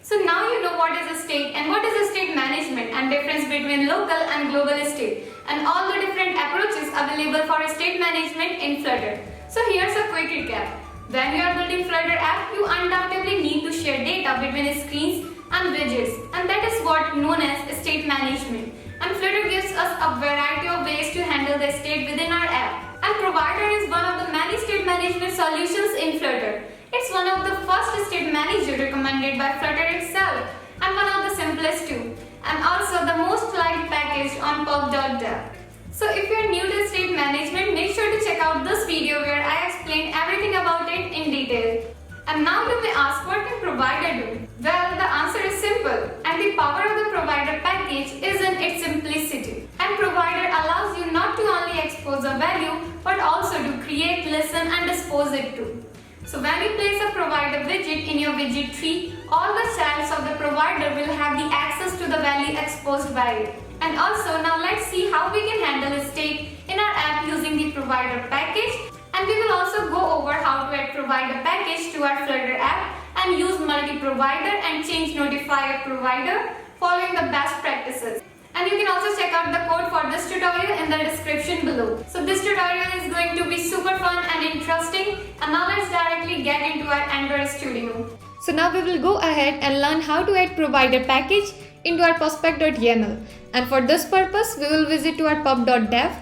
So now you know what is a state and what is a state management and difference between local and global state and all the different approaches available for state management in Flutter. So here's a quick recap. When you are building Flutter app, you undoubtedly need to share data between screens and widgets, and that is what known as state management. And Flutter gives us a variety of ways to handle the state within our app. And Provider is one of the many state management solutions in Flutter. It's one of the first state manager recommended by Flutter itself and one of the simplest too, and also the most liked package on pub.dev. So if you are new to state management, make sure to check out this video where I explain everything about it in detail. And now you may ask, what can Provider do? Well, the answer is simple, and the power of the Provider package is in its simplicity. And Provider allows you not to only expose a value, but also to create, listen and dispose it too. So when you place a Provider widget in your widget tree, all the childs of the Provider will have the access to the value exposed by it. And also now let's see how we can handle a state in our app using the Provider package, and we will also go over how to add Provider package to our Flutter app and use multi-provider and change notifier provider following the best practices. And you can also check out the code for this tutorial in the description below. So this tutorial is going to be super fun and interesting, and now let's directly get into our Android Studio. So now we will go ahead and learn how to add Provider package into our prospect.yaml, and for this purpose we will visit to our pub.dev,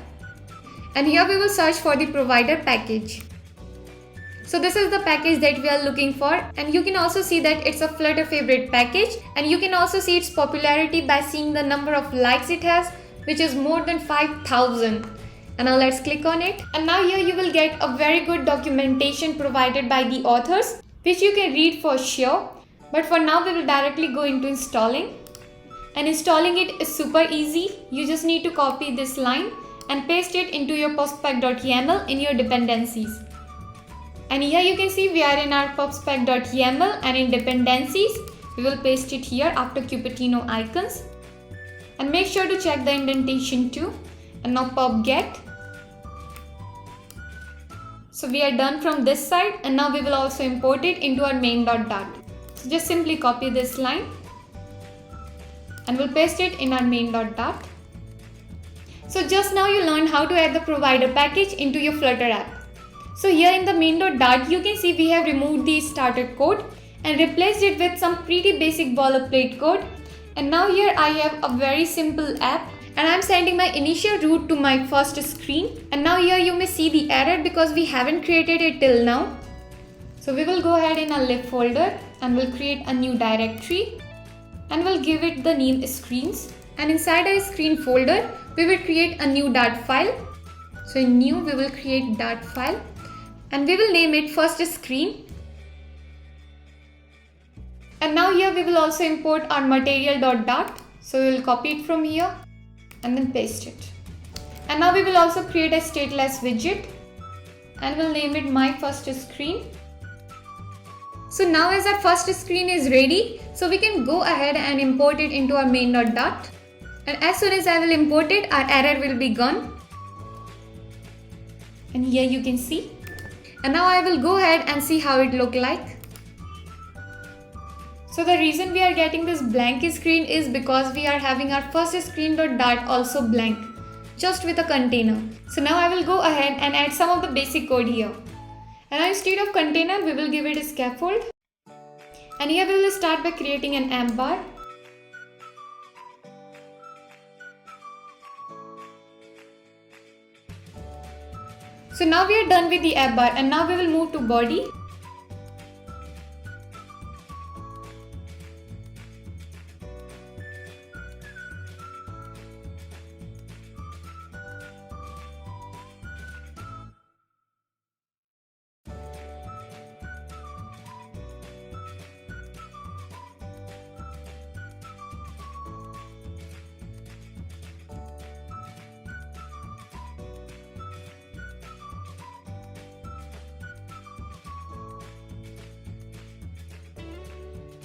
and here we will search for the Provider package. So this is the package that we are looking for, and you can also see that it's a Flutter favorite package, and you can also see its popularity by seeing the number of likes it has, which is more than 5,000. And now let's click on it, and now here you will get a very good documentation provided by the authors, which you can read for sure. But for now we will directly go into installing. And installing it is super easy. You just need to copy this line and paste it into your prospect.yaml in your dependencies. And here you can see we are in our prospect.yaml, and in dependencies we will paste it here after Cupertino icons. And make sure to check the indentation too. And now pub get. So we are done from this side, and now we will also import it into our main.dart. So just simply copy this line and we'll paste it in our main.dart. So just now you learned how to add the Provider package into your Flutter app. So here in the main.dart you can see we have removed the starter code and replaced it with some pretty basic boilerplate code. And now here I have a very simple app, and I'm sending my initial route to my first screen. And now here you may see the error because we haven't created it till now. So we will go ahead in our lib folder and we'll create a new directory, and we'll give it the name screens. And inside our screen folder we will create a new dart file. So in new we will create dart file, and we will name it first screen. And now here we will also import our material.dart. So we will copy it from here and then paste it. And now we will also create a stateless widget, and we'll name it my first screen. So now as our first screen is ready, so we can go ahead and import it into our main.dart. And as soon as I will import it, our error will be gone. And here you can see. And now I will go ahead and see how it look like. So the reason we are getting this blank screen is because we are having our first screen.dart also blank, just with a container. So now I will go ahead and add some of the basic code here. And now instead of container, we will give it a scaffold. And here we will start by creating an amp bar. So now we are done with the app bar, and now we will move to body.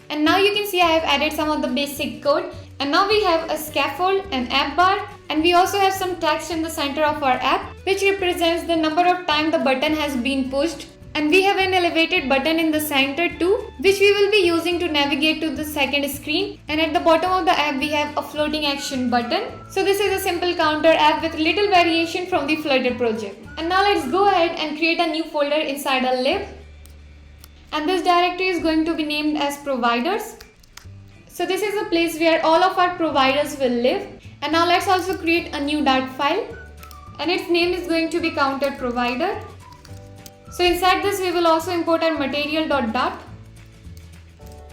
And now you can see I have added some of the basic code, and now we have a scaffold, an app bar, and we also have some text in the center of our app which represents the number of times the button has been pushed. And we have an elevated button in the center too, which we will be using to navigate to the second screen. And at the bottom of the app we have a floating action button. So this is a simple counter app with little variation from the Flutter project. And now let's go ahead and create a new folder inside our lib. And this directory is going to be named as providers. So this is a place where all of our providers will live. And now let's also create a new Dart file. And its name is going to be counter provider. So inside this we will also import our material.dart.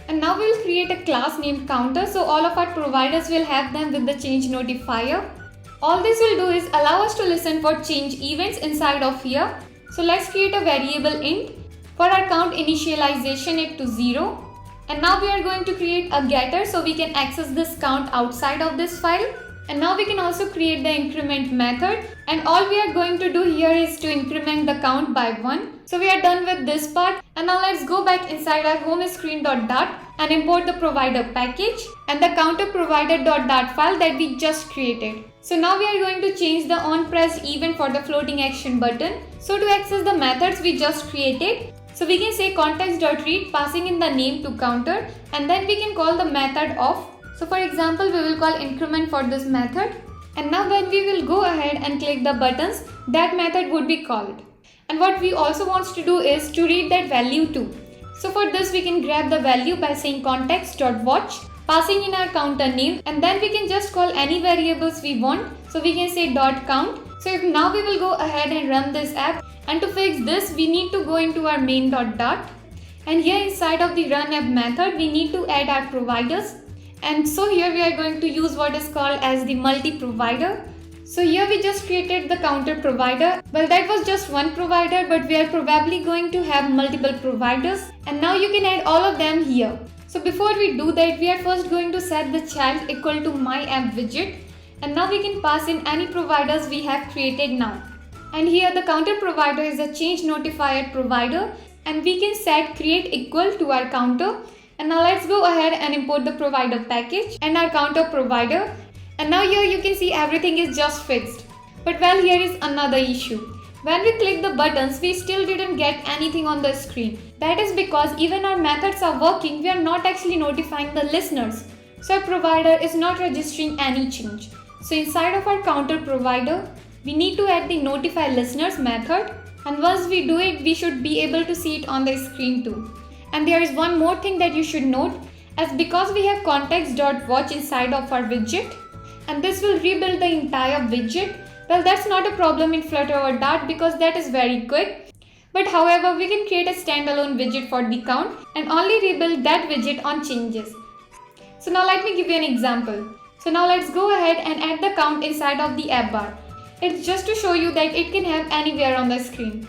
And now we will create a class named counter, so all of our providers will have them with the change notifier. All this will do is allow us to listen for change events inside of here. So let's create a variable int. For our count initialization it to 0. And now we are going to create a getter so we can access this count outside of this file. And now we can also create the increment method, and all we are going to do here is to increment the count by 1. So we are done with this part, and now let's go back inside our home screen.dart and import the provider package and the counter provider.dart file that we just created. So now we are going to change the onPressed event for the floating action button. So to access the methods we just created, so we can say context.read passing in the name to counter, and then we can call the method of. So for example, we will call increment for this method, and now when we will go ahead and click the buttons, that method would be called. And what we also want to do is to read that value too. So for this we can grab the value by saying context.watch, passing in our counter name, and then we can just call any variables we want. So we can say .count. So if now we will go ahead and run this app, and to fix this we need to go into our main.dart, and here inside of the run app method we need to add our providers. And so here we are going to use what is called as the multi-provider. So here we just created the counter provider. Well, that was just one provider, but we are probably going to have multiple providers. And now you can add all of them here. So before we do that, we are first going to set the child equal to my app widget. And now we can pass in any providers we have created now. And here the counter provider is a change notifier provider. And we can set create equal to our counter. And now let's go ahead and import the provider package and our counter provider. And now here you can see everything is just fixed. But well, here is another issue. When we click the buttons, we still didn't get anything on the screen. That is because even our methods are working, we are not actually notifying the listeners. So our provider is not registering any change. So inside of our counter provider, we need to add the notify listeners method. And once we do it, we should be able to see it on the screen too. And there is one more thing that you should note, as because we have context.watch inside of our widget, and this will rebuild the entire widget. Well, that's not a problem in Flutter or Dart because that is very quick. But however, we can create a standalone widget for the count and only rebuild that widget on changes. So now let me give you an example. So now let's go ahead and add the count inside of the app bar. It's just to show you that it can have anywhere on the screen.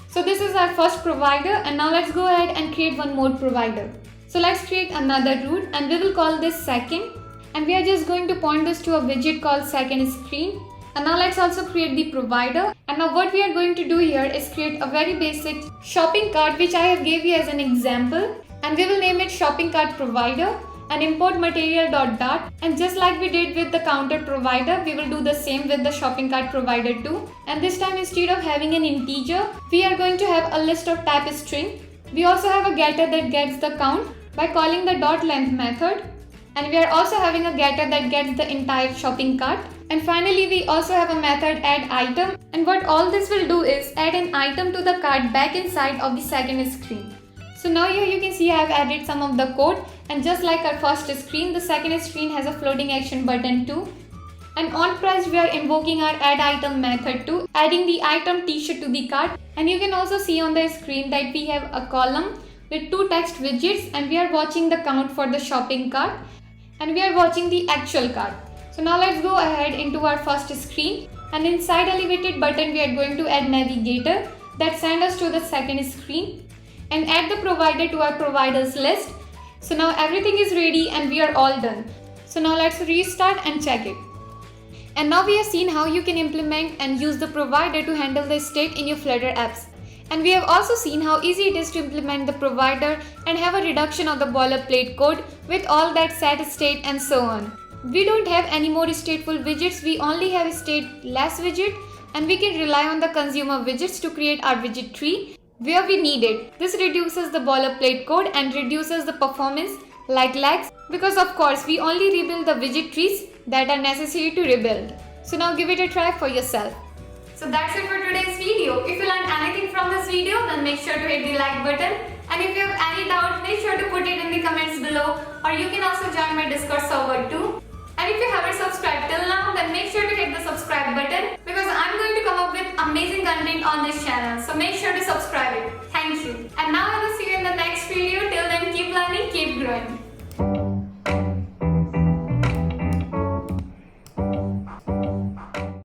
So this is our first provider, and now let's go ahead and create one more provider. So let's create another root, and we will call this second, and we are just going to point this to a widget called second screen. And now let's also create the provider. And now what we are going to do here is create a very basic shopping cart which I have gave you as an example, and we will name it shopping cart provider and import material.dart. And just like we did with the counter provider, we will do the same with the shopping cart provider too. And this time, instead of having an integer, we are going to have a list of type string. We also have a getter that gets the count by calling the .length method, and we are also having a getter that gets the entire shopping cart. And finally, we also have a method add item, and what all this will do is add an item to the cart back inside of the second screen. So now here you can see I have added some of the code, and just like our first screen, the second screen has a floating action button too. And on press we are invoking our add item method too, adding the item t-shirt to the cart. And you can also see on the screen that we have a column with two text widgets, and we are watching the count for the shopping cart, and we are watching the actual cart. So now let's go ahead into our first screen, and inside elevated button we are going to add navigator that send us to the second screen, and add the provider to our providers list. So now everything is ready and we are all done. So now let's restart and check it. And now we have seen how you can implement and use the provider to handle the state in your Flutter apps. And we have also seen how easy it is to implement the provider and have a reduction of the boilerplate code with all that set state and so on. We don't have any more stateful widgets, we only have a stateless widget, and we can rely on the consumer widgets to create our widget tree. where we need it. This reduces the boilerplate code and reduces the performance like lags, because of course we only rebuild the widget trees that are necessary to rebuild. So now give it a try for yourself. So that's it for today's video. If you learned anything from this video, then make sure to hit the like button. And if you have any doubt, make sure to put it in the comments below, or you can also join my Discord server too. And if you haven't subscribed till now, then make sure to hit the subscribe button, because I'm going to come up with amazing content on this channel. So make sure to subscribe it. Thank you. And now I will see you in the next video. Till then, keep learning, keep growing.